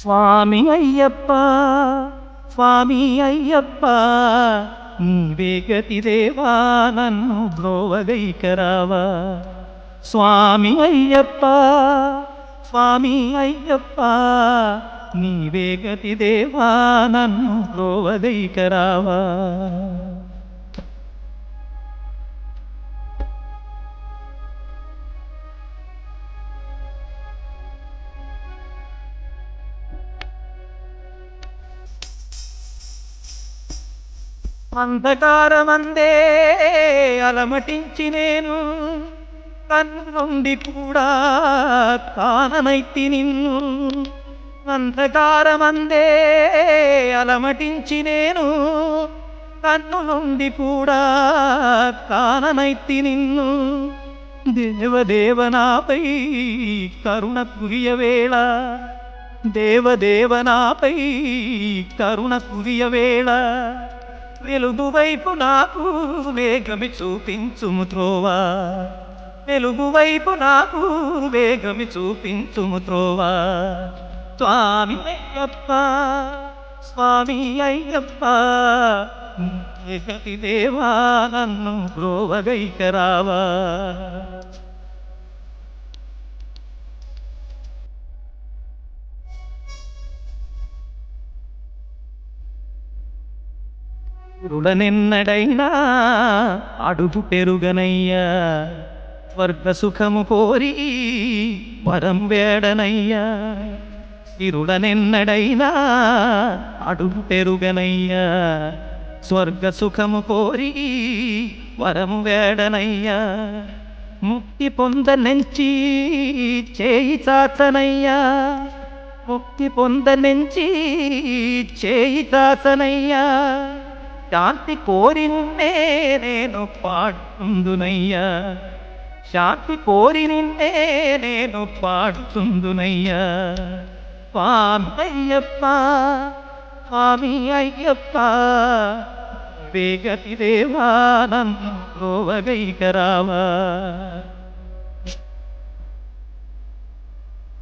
స్వామి అయ్యప్ప స్వామి అయ్యప్ప నీవే గతి దేవా నన్ను బ్రోవగైకరావా. స్వామి అయ్యప్ప స్వామి అయ్యప్ప నీవే గతి దేవా నన్ను బ్రోవగైకరావా. అంధకారమందే అలమటించి నేను కన్నుండి కూడా కాననైతి నిన్ను. అంధకారమందే అలమటించి నేను కన్ను నుండి కూడా కాననైతి నిన్ను. దేవదేవనాపై కరుణ కురియవేళ దేవదేవనాపై కరుణ కురియవేళ వెలుగు వైపు నాకు వేగమి చూపించుము త్రోవా. వెలుగు వైపు నాకు వేగమి చూపించుము త్రోవా. స్వామి అయ్యప్ప స్వామి అయ్యప్ప గతి దేవా నన్ను బ్రోవగైకరావా. రుడనెన్నడైనా అడుగు పెరుగనయ్యా. స్వర్గ సుఖము కోరి వరం వేడనయ్యా. ఇరుడనెన్నడైనా అడుగు పెరుగనయ్యా. స్వర్గ సుఖము కోరి వరం వేడనయ్యా. ముక్తి పొందనెంచి చేయి చాచనయ్యా. ముక్తి పొందనెంచి చేయి చాచనయ్యా. శాంతి కోరి నిన్నే నేను పాడుతుందునయ్యా. శాంతి కోరి నిన్నే నేను పాడుతుందునయ్యా. స్వామి అయ్యప్ప స్వామి అయ్యప్ప వేగతి దేవా నన్ను బ్రోవగైకరావా.